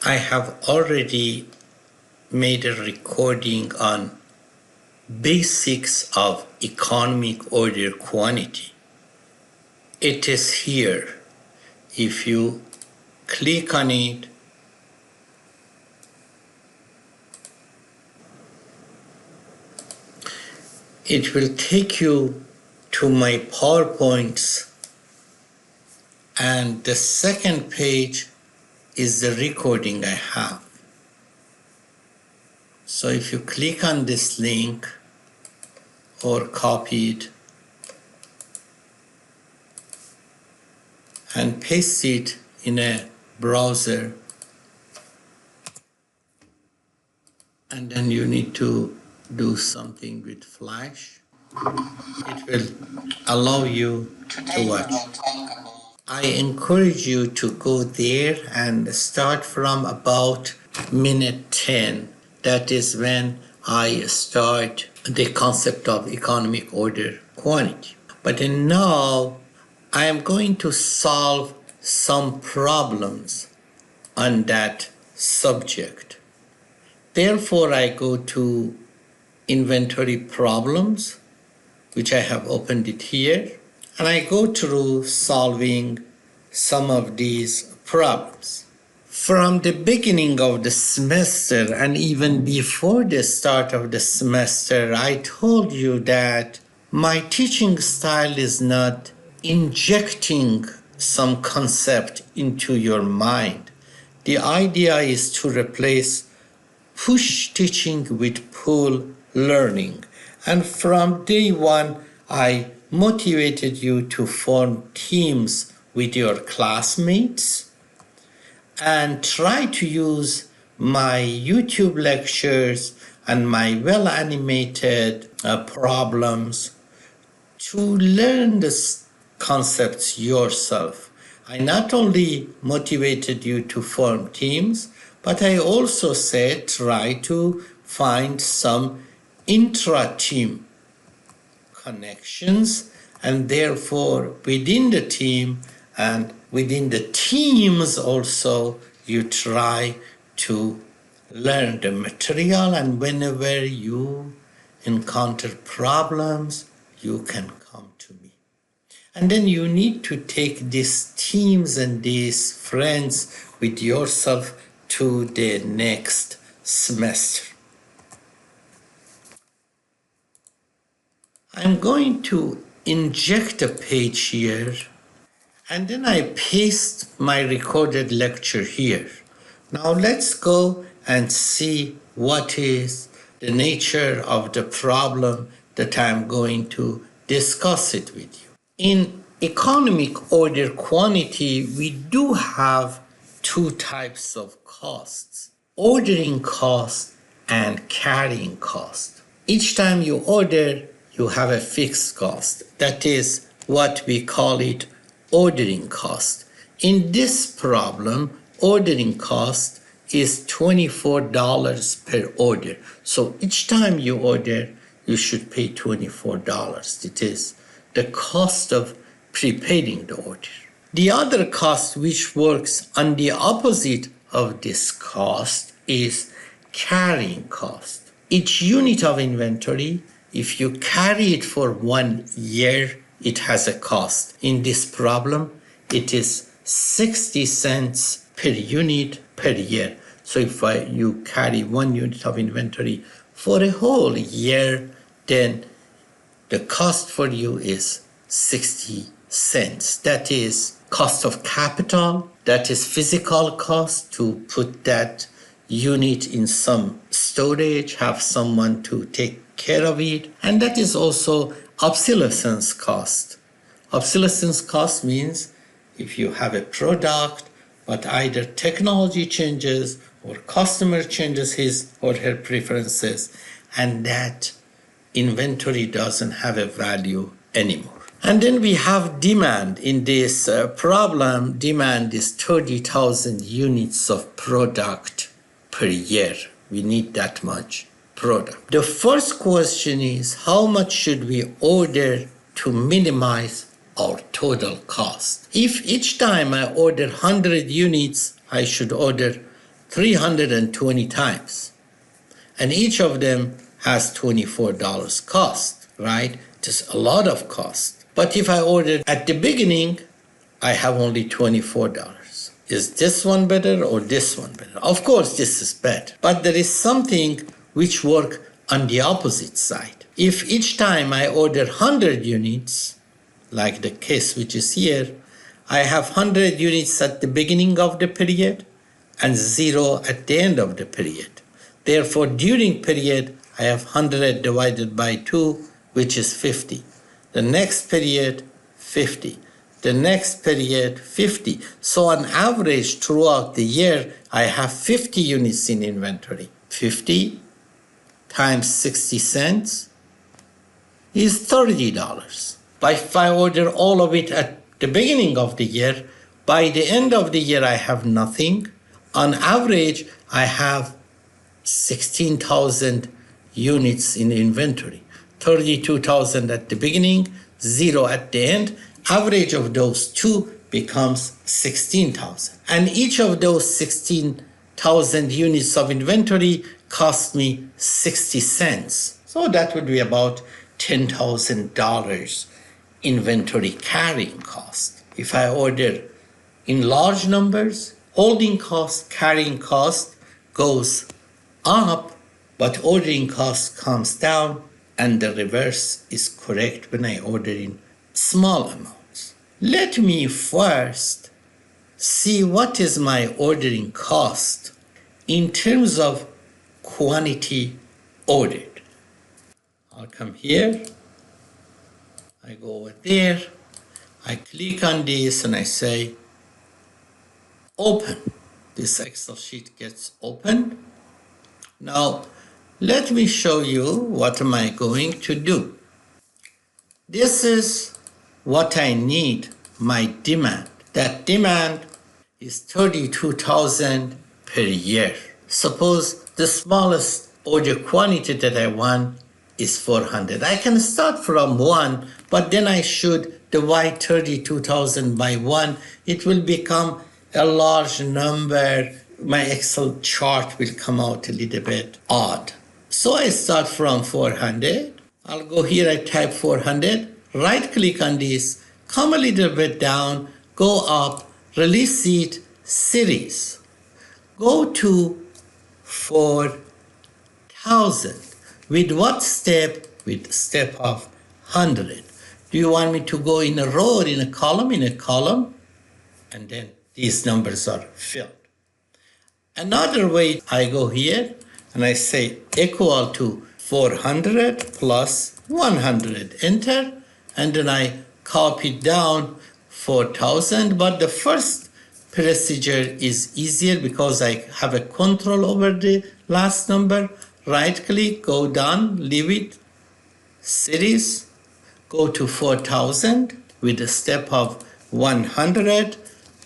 I have already made a recording on basics of economic order quantity. It is here. If you click on it, it will take you to my PowerPoints, and the second page is the recording I have. So if you click on this link or copy it and paste it in a browser, and then you need to do something with Flash, it will allow you to watch. I encourage you to go there and start from about minute 10. That is when I start the concept of economic order quantity. But now I am going to solve some problems on that subject. Therefore, I go to inventory problems, which I have opened it here, and I go through solving some of these problems. From the beginning of the semester and even before the start of the semester, I told you that my teaching style is not injecting some concept into your mind. The idea is to replace push teaching with pull learning. And from day one, I motivated you to form teams with your classmates and try to use my YouTube lectures and my well-animated problems to learn the concepts yourself. I not only motivated you to form teams, but I also said try to find some intra-team connections, and therefore within the team and within the teams also you try to learn the material, and whenever you encounter problems you can come to me. And then you need to take these teams and these friends with yourself to the next semester. I'm going to inject a page here, and then I paste my recorded lecture here. Now let's go and see what is the nature of the problem that I'm going to discuss it with you. In economic order quantity, we do have two types of costs: ordering cost and carrying cost. Each time you order, you have a fixed cost. That is what we call it ordering cost. In this problem, ordering cost is $24 per order. So each time you order, you should pay $24. It is the cost of preparing the order. The other cost, which works on the opposite of this cost, is carrying cost. Each unit of inventory, if you carry it for 1 year, it has a cost. In this problem, it is 60 cents per unit per year. So if you carry 1 unit of inventory for a whole year, then the cost for you is 60 cents. That is cost of capital, that is physical cost to put that unit in some storage, have someone to take care of it, and that is also obsolescence cost. Obsolescence cost means if you have a product, but either technology changes or customer changes his or her preferences, and that inventory doesn't have a value anymore. And then we have demand. In this problem, demand is 30,000 units of product per year. We need that much product. The first question is, how much should we order to minimize our total cost? If each time I order 100 units, I should order 320 times. And each of them has $24 cost, right? Just a lot of cost. But if I ordered at the beginning, I have only $24. Is this one better or this one better? Of course, this is better. But there is something which works on the opposite side. If each time I order 100 units, like the case which is here, I have 100 units at the beginning of the period and 0 at the end of the period. Therefore, during period, I have 100 divided by 2, which is 50. The next period, 50. The next period, 50. So on average, throughout the year, I have 50 units in inventory. 50 times 60 cents is $30. But if I order all of it at the beginning of the year, by the end of the year, I have nothing. On average, I have 16,000 units in inventory. 32,000 at the beginning, 0 at the end. Average of those two becomes 16,000. And each of those 16,000 units of inventory cost me 60 cents. So that would be about $10,000 inventory carrying cost. If I order in large numbers, holding cost, carrying cost goes up, but ordering cost comes down, and the reverse is correct when I order in small amounts. Let me first see what is my ordering cost in terms of quantity ordered. I'll come here, I go over there, I click on this and I say open. This Excel sheet gets opened. Now, let me show you what am I going to do. This is what I need, my demand. That demand is 32,000 per year. Suppose the smallest order quantity that I want is 400. I can start from 1, but then I should divide 32,000 by 1. It will become a large number. My Excel chart will come out a little bit odd. So I start from 400. I'll go here, I type 400, right click on this, come a little bit down, go up, release it, series. Go to 4,000. With what step? With step of 100. Do you want me to go in a row or in a column? In a column. And then these numbers are filled. Another way, I go here and I say equal to 400 plus 100, enter, and then I copy down 4,000, but the first procedure is easier because I have a control over the last number. Right click, go down, leave it, series, go to 4,000 with a step of 100,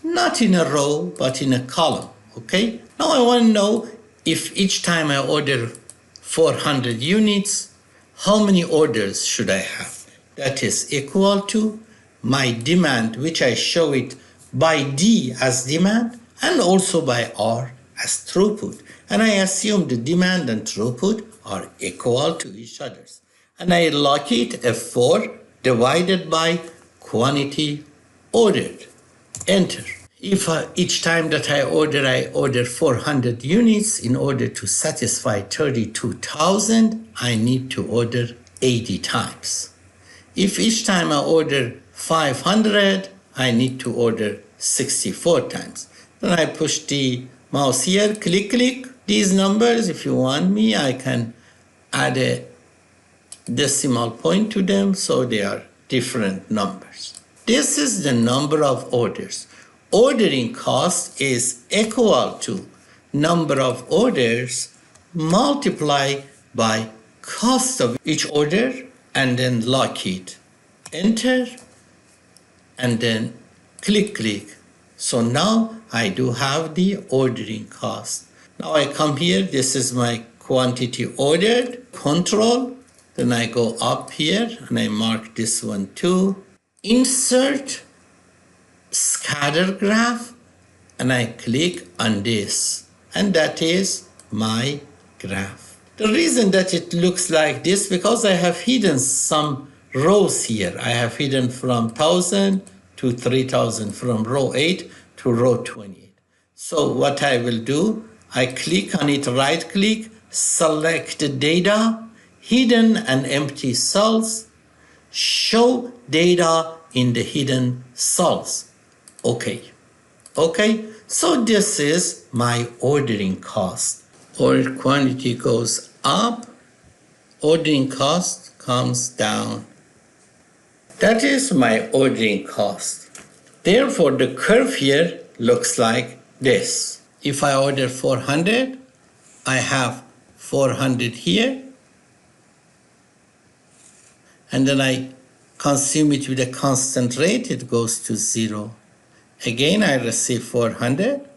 not in a row, but in a column, okay? Now I want to know if each time I order 400 units, how many orders should I have? That is equal to my demand, which I show it by D as demand and also by R as throughput. And I assume the demand and throughput are equal to each other. And I lock it F4 divided by quantity ordered. Enter. If each time that I order 400 units, in order to satisfy 32,000, I need to order 80 times. If each time I order 500, I need to order 64 times. Then I push the mouse here, click. These numbers, if you want me, I can add a decimal point to them, so they are different numbers. This is the number of orders. Ordering cost is equal to number of orders multiplied by cost of each order, and then lock it. Enter, and then click. So now I do have the ordering cost. Now I come here, this is my quantity ordered, control, then I go up here and I mark this one too. Insert scatter graph, and I click on this And that is my graph. The reason that it looks like this, because I have hidden some rows here. I have hidden from 1000 to 3000, from row 8 to row 28. So what I will do, I click on it, right click, select the data, hidden and empty cells, show data in the hidden cells. Okay. So this is my ordering cost. Order quantity goes up, ordering cost comes down. That is my ordering cost. Therefore, the curve here looks like this. If I order 400, I have 400 here, and then I consume it with a constant rate, it goes to 0. Again, I receive 400,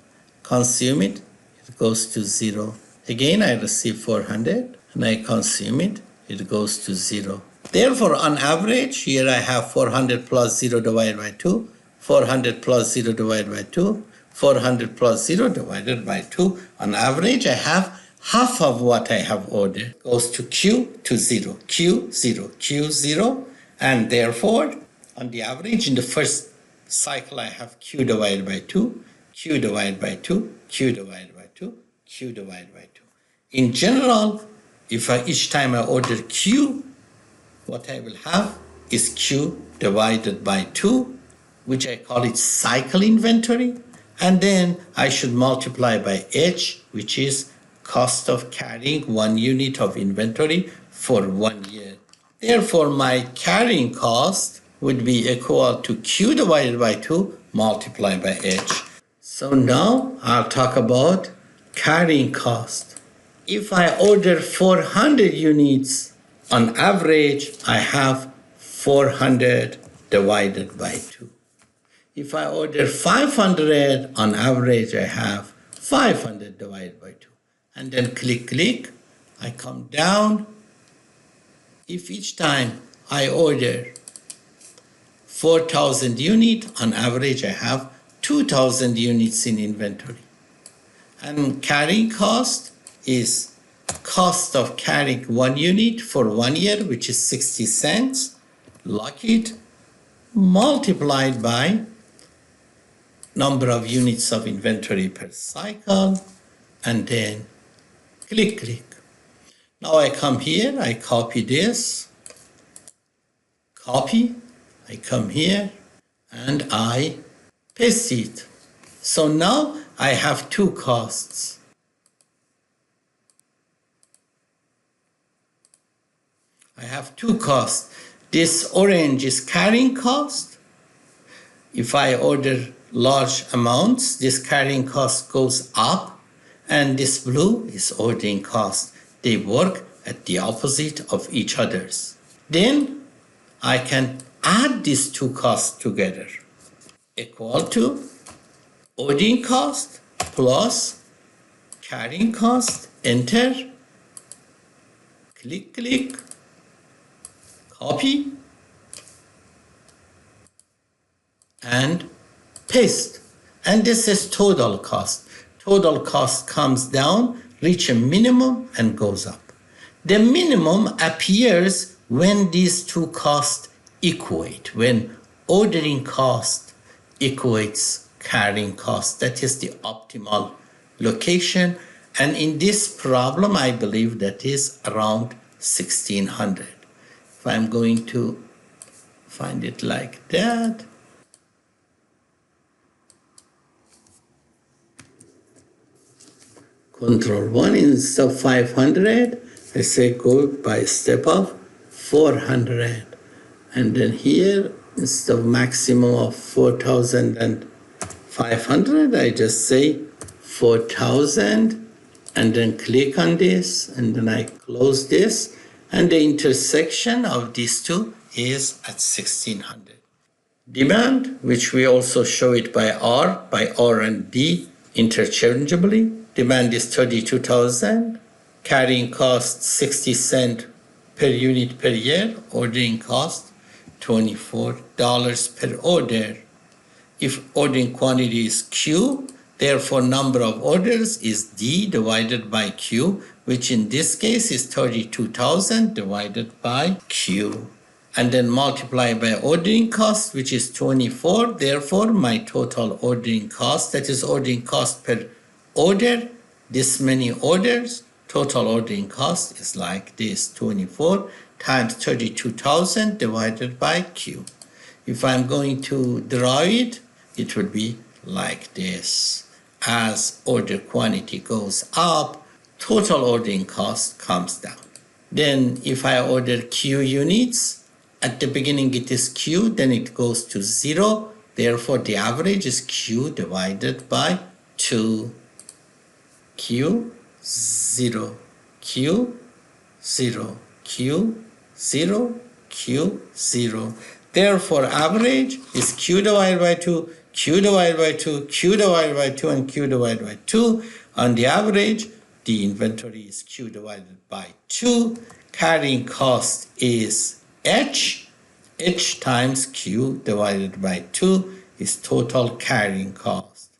consume it, it goes to 0. Again, I receive 400 and I consume it, it goes to 0. Therefore, on average, here I have 400 plus 0 divided by 2, 400 plus 0 divided by 2, 400 plus 0 divided by 2. On average, I have half of what I have ordered. Goes to Q to 0, Q 0, Q 0, and therefore, on the average, in the first cycle, I have Q divided by 2, Q divided by 2, Q divided by 2, Q divided by 2. In general, if each time I order Q, what I will have is Q divided by 2, which I call it cycle inventory, and then I should multiply by H, which is cost of carrying 1 unit of inventory for 1 year. Therefore, my carrying cost would be equal to Q divided by 2 multiplied by H. So now I'll talk about carrying cost. If I order 400 units, on average, I have 400 divided by 2. If I order 500, on average, I have 500 divided by 2. And then click, I come down. If each time I order 4,000 units, on average, I have 2,000 units in inventory. And carrying cost is cost of carrying 1 unit for 1 year, which is 60 cents, lock it, multiplied by number of units of inventory per cycle, and then click. Now I come here, I copy this, I come here, and I paste it. So now I have 2 costs. I have 2 costs. This orange is carrying cost. If I order large amounts, this carrying cost goes up, and this blue is ordering cost. They work at the opposite of each other's. Then I can add these 2 costs together, equal to ordering cost plus carrying cost, enter, click, copy, and paste. And this is total cost. Total cost comes down, reach a minimum, and goes up. The minimum appears when these 2 costs equate, when ordering cost equates carrying cost. That is the optimal location. And in this problem, I believe that is around 1600. If I'm going to find it like that, Control 1 instead of 500, I say go by step of 400. And then here, instead of maximum of 4,500, I just say 4,000, and then click on this, and then I close this, and the intersection of these 2 is at 1600. Demand, which we also show it by R and D interchangeably. Demand is 32,000. Carrying cost 60 cents per unit per year. Ordering cost $24 per order. If ordering quantity is Q, Therefore, number of orders is D divided by Q, which in this case is 32,000 divided by Q. And then multiply by ordering cost, which is 24. Therefore, my total ordering cost, that is ordering cost per order, this many orders, total ordering cost is like this, 24 times 32,000 divided by Q. If I'm going to draw it, it would be like this. As order quantity goes up, total ordering cost comes down. Then if I order Q units, at the beginning it is Q, then it goes to 0. Therefore, the average is Q divided by 2. Q, 0, Q, 0, Q, 0, Q, 0. Therefore, average is Q divided by 2, Q divided by 2, Q divided by 2, and Q divided by 2. On the average, the inventory is Q divided by 2. Carrying cost is H. H times Q divided by 2 is total carrying cost.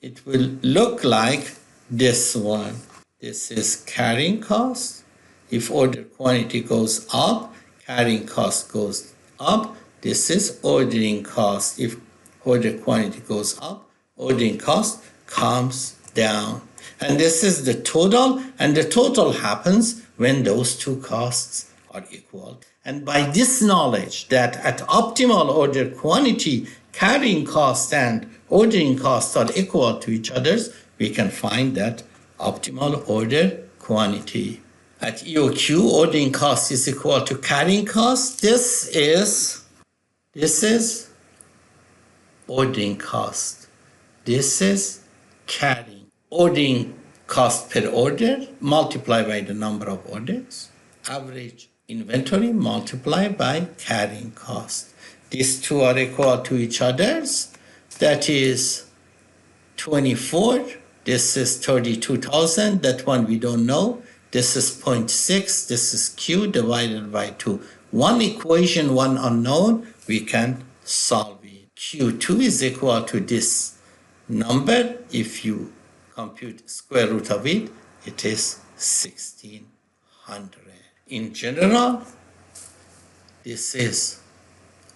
It will look like this one. This is carrying cost. If order quantity goes up, carrying cost goes up. This is ordering cost. If order quantity goes up, ordering cost comes down. And this is the total, and the total happens when those two costs are equal. And by this knowledge that at optimal order quantity, carrying cost and ordering costs are equal to each other, we can find that optimal order quantity. At EOQ, ordering cost is equal to carrying cost. This is ordering cost. This is carrying. Ordering cost per order multiplied by the number of orders. Average inventory multiplied by carrying cost. These two are equal to each other's. That is 24. This is 32,000. That one we don't know. This is 0.6. This is Q divided by 2. One equation, one unknown. We can solve it. Q2 is equal to this number. If you compute square root of it, it is 1600. In general, this is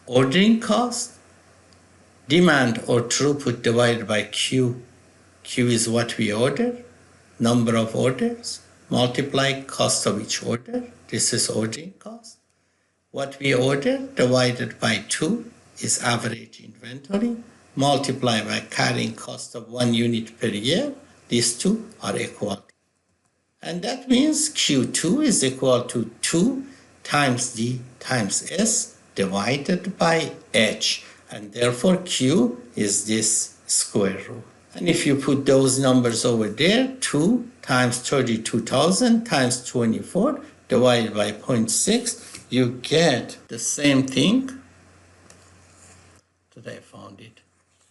ordering cost, demand or throughput divided by Q. Q is what we order, number of orders, multiply cost of each order. This is ordering cost. What we order divided by 2 is average inventory, multiply by carrying cost of 1 unit per year. These two are equal. And that means Q2 is equal to 2 times D times S divided by H. And therefore Q is this square root. And if you put those numbers over there, 2 times 32,000 times 24 divided by 0.6, you get the same thing that I found it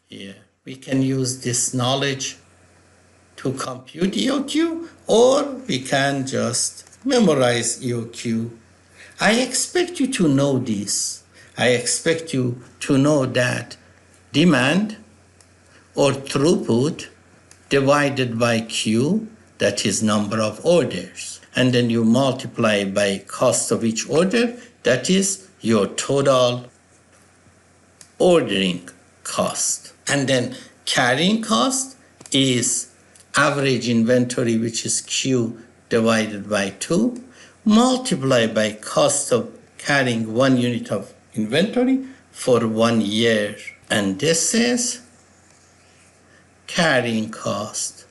here. We can use this knowledge to compute EOQ, or we can just memorize EOQ. I expect you to know this. I expect you to know that demand or throughput divided by Q, that is number of orders. And then you multiply by cost of each order, that is your total ordering cost. And then carrying cost is average inventory, which is Q divided by 2, multiplied by cost of carrying 1 unit of inventory for 1 year. And this is carrying cost.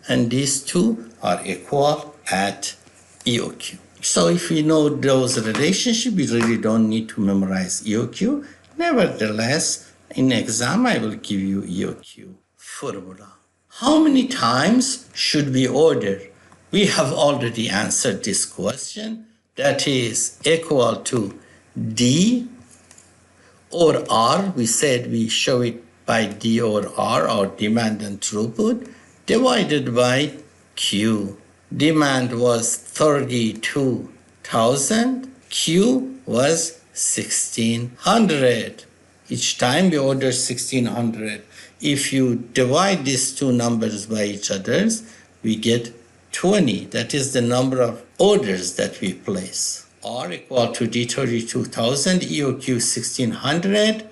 And these two are equal at EOQ. So if we know those relationships, we really don't need to memorize EOQ. Nevertheless, in exam, I will give you EOQ formula. How many times should we order? We have already answered this question. That is equal to D or R. We said we show it by D or R, or demand and throughput, divided by Q. Demand was 32,000. Q was 1,600. Each time we order 1,600. if you divide these two numbers by each other, we get 20. That is the number of orders that we place. R equal to D32,000, EOQ 1600,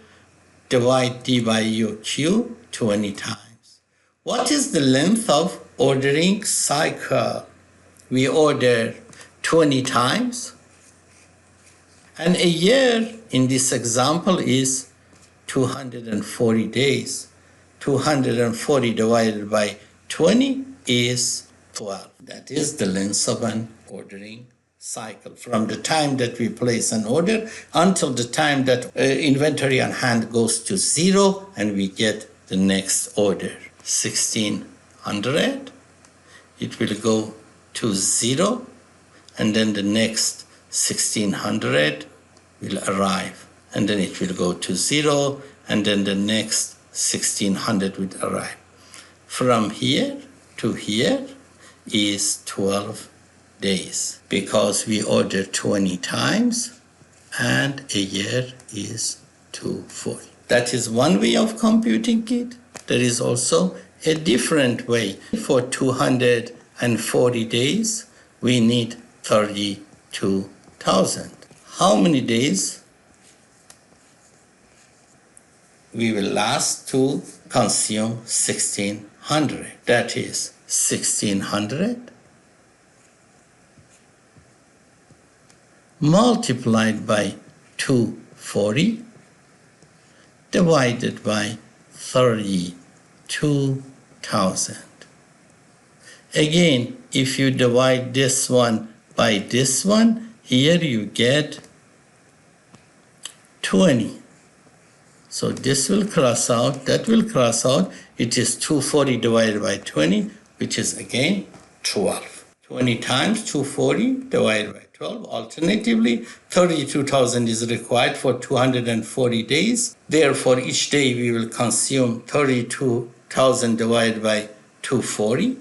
divide D by EOQ 20 times. What is the length of ordering cycle? We order 20 times, and a year in this example is 240 days. 240 divided by 20 is 12. That is the length of an ordering cycle, from the time that we place an order until the time that inventory on hand goes to 0 and we get the next order. 1600, it will go to 0, and then the next 1600 will arrive, and then it will go to 0, and then the next 1600 will arrive. From here to here is 12 days, because we order 20 times and a year is 240. That is one way of computing it. There is also a different way. For 240 days, we need 32,000. How many days we will last to consume 1600? That is 1600 multiplied by 240 divided by 32,000. Again, if you divide this one by this one, here you get 20. So this will cross out, that will cross out. It is 240 divided by 20, which is again 12. 20 times 240 divided by 12. Alternatively, 32,000 is required for 240 days. Therefore, each day we will consume 32,000 divided by 240.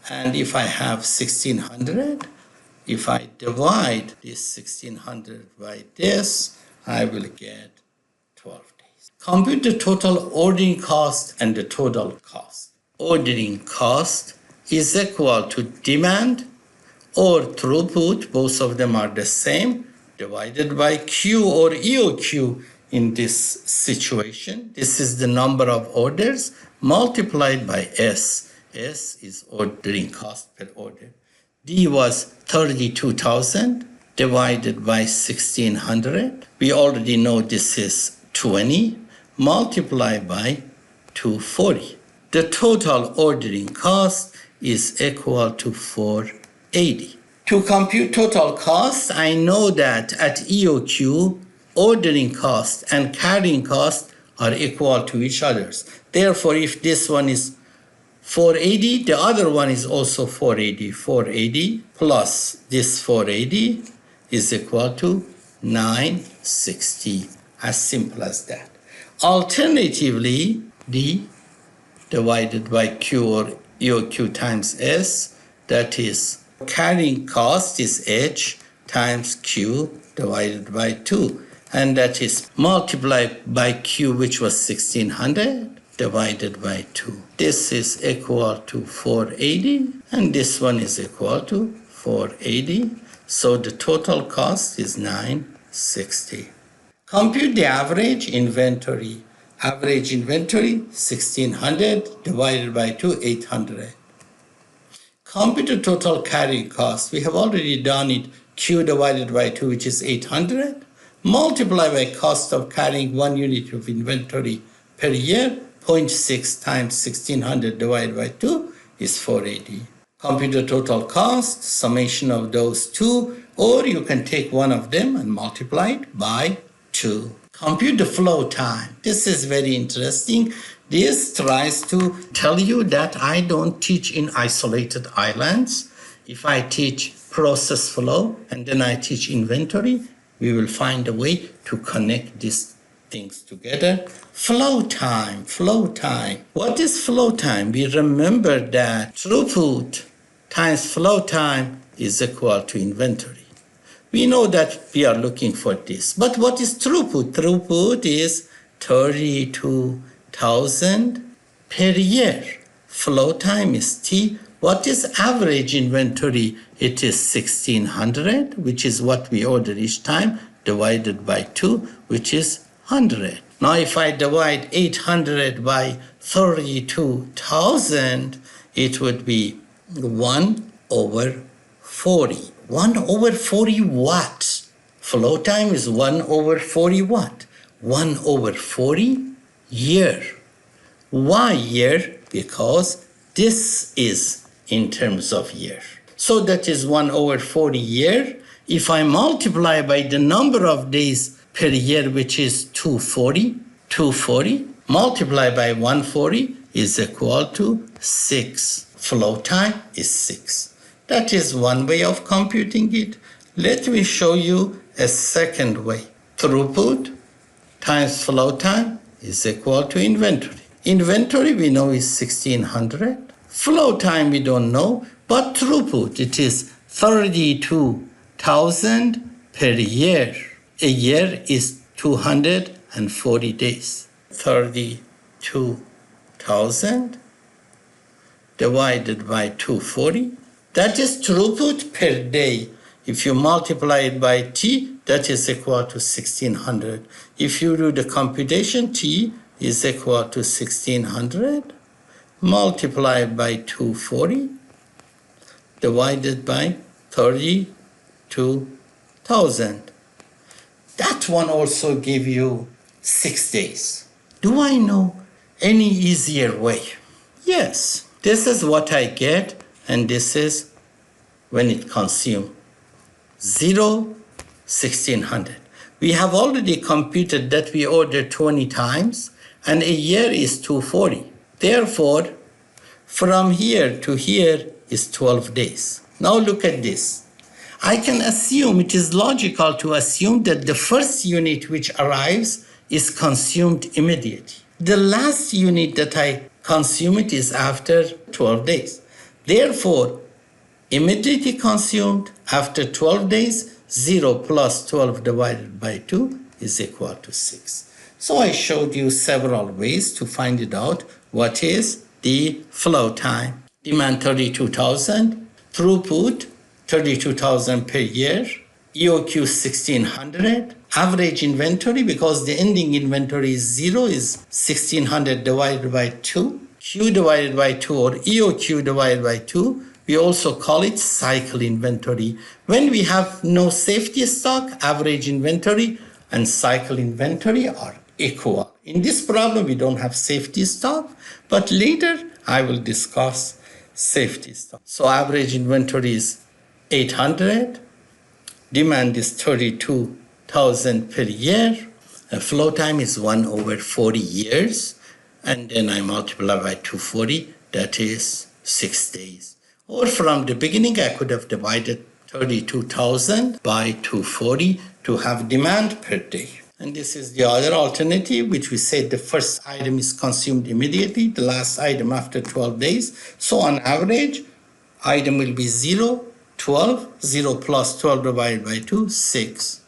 And if I have 1600, if I divide this 1600 by this, I will get 12 days. Compute the total ordering cost and the total cost. Ordering cost is equal to demand or throughput, both of them are the same, divided by Q or EOQ in this situation. This is the number of orders multiplied by S. S is ordering cost per order. D was 32,000 divided by 1600. We already know this is 20 multiplied by 240. The total ordering cost is equal to 480. To compute total cost, I know that at EOQ, ordering cost and carrying cost are equal to each other. Therefore, if this one is 480, the other one is also 480. 480 plus this 480 is equal to 960. As simple as that. Alternatively, D divided by Q or EOQ times S, that is carrying cost is H times Q divided by 2. And that is multiplied by Q, which was 1600. Divided by 2. This is equal to 480, and this one is equal to 480. So the total cost is 960. Compute the average inventory. Average inventory 1600 divided by 2, 800. Compute the total carrying cost. We have already done it. Q divided by 2, which is 800. Multiply by cost of carrying 1 unit of inventory per year. 0.6 times 1600 divided by 2 is 480. Compute the total cost, summation of those two, or you can take one of them and multiply it by 2. Compute the flow time. This is very interesting. This tries to tell you that I don't teach in isolated islands. If I teach process flow and then I teach inventory, we will find a way to connect these things together. Flow time, flow time. What is flow time? We remember that throughput times flow time is equal to inventory. We know that we are looking for this. But what is throughput? Throughput is 32,000 per year. Flow time is T. What is average inventory? It is 1600, which is what we order each time, divided by 2, which is 100. Now if I divide 800 by 32,000, it would be 1 over 40. 1 over 40 what? Flow time is 1 over 40 what? 1 over 40 year. Why year? Because this is in terms of year. So that is 1 over 40 year. If I multiply by the number of days per year, which is 240, multiply by 140 is equal to 6. Flow time is 6. That is one way of computing it. Let me show you a second way. Throughput times flow time is equal to inventory. Inventory we know is 1600. Flow time we don't know, but throughput, it is 32,000 per year. A year is 240 days. 32,000 divided by 240. That is throughput per day. If you multiply it by T, that is equal to 1600. If you do the computation, T is equal to 1600 multiplied by 240 divided by 32,000. That one also give you 6 days. Do I know any easier way? Yes. This is what I get, and this is when it consumes. 1600. We have already computed that we order 20 times, and a year is 240. Therefore, from here to here is 12 days. Now look at this. I can assume, it is logical to assume that the first unit which arrives is consumed immediately. The last unit that I consume it is after 12 days. Therefore, immediately consumed after 12 days, 0 plus 12 divided by 2 is equal to 6. So I showed you several ways to find it out. What is the flow time? Demand 32,000, throughput 32,000 per year, EOQ 1600, average inventory, because the ending inventory is 0, is 1600 divided by 2, Q divided by 2 or EOQ divided by 2. We also call it cycle inventory. When we have no safety stock, average inventory and cycle inventory are equal. In this problem, we don't have safety stock, but later I will discuss safety stock. So average inventory is 800, demand is 32,000 per year, and flow time is 1 over 40 years, and then I multiply by 240, that is 6 days. Or from the beginning, I could have divided 32,000 by 240 to have demand per day. And this is the other alternative, which we said the first item is consumed immediately, the last item after 12 days. So on average, item will be 0, 12, 0 plus 12 divided by 2, 6.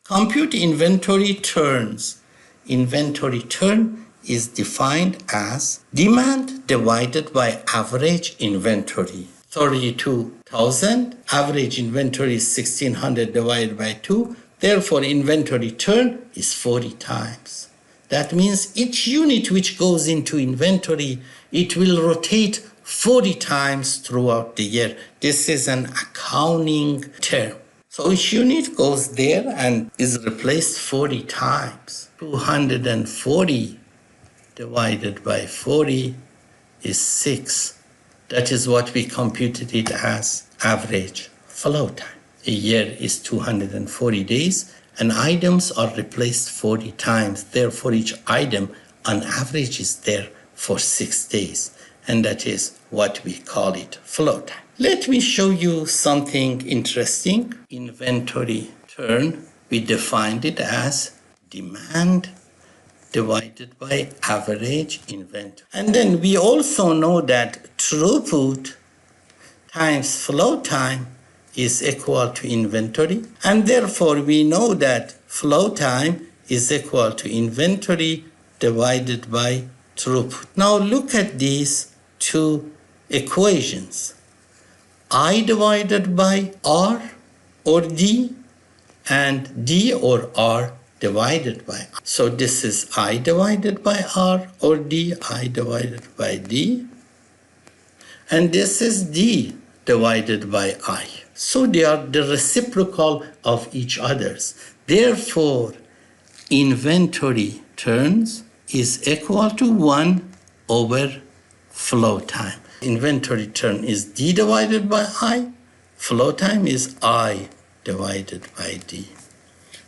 Compute inventory turns. Inventory turn is defined as demand divided by average inventory. 32,000, average inventory is 1600 divided by 2. Therefore, inventory turn is 40 times. That means each unit which goes into inventory, it will rotate 40 times throughout the year. This is an accounting term. So each unit goes there and is replaced 40 times. 240 divided by 40 is 6. That is what we computed it as average flow time. A year is 240 days, and items are replaced 40 times. Therefore, each item on average is there for 6 days. And that is what we call it flow time. Let me show you something interesting. Inventory turn, we defined it as demand divided by average inventory. And then we also know that throughput times flow time is equal to inventory. And therefore, we know that flow time is equal to inventory divided by throughput. Now look at these two equations. I divided by R or D and D or R divided by I. So this is I divided by R or D, I divided by D. And this is D divided by I. So they are the reciprocal of each other's. Therefore, inventory turns is equal to 1 over flow time. Inventory turn is D divided by I. Flow time is I divided by D.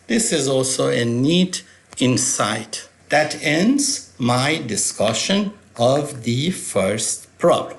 This is also a neat insight. That ends my discussion of the first problem.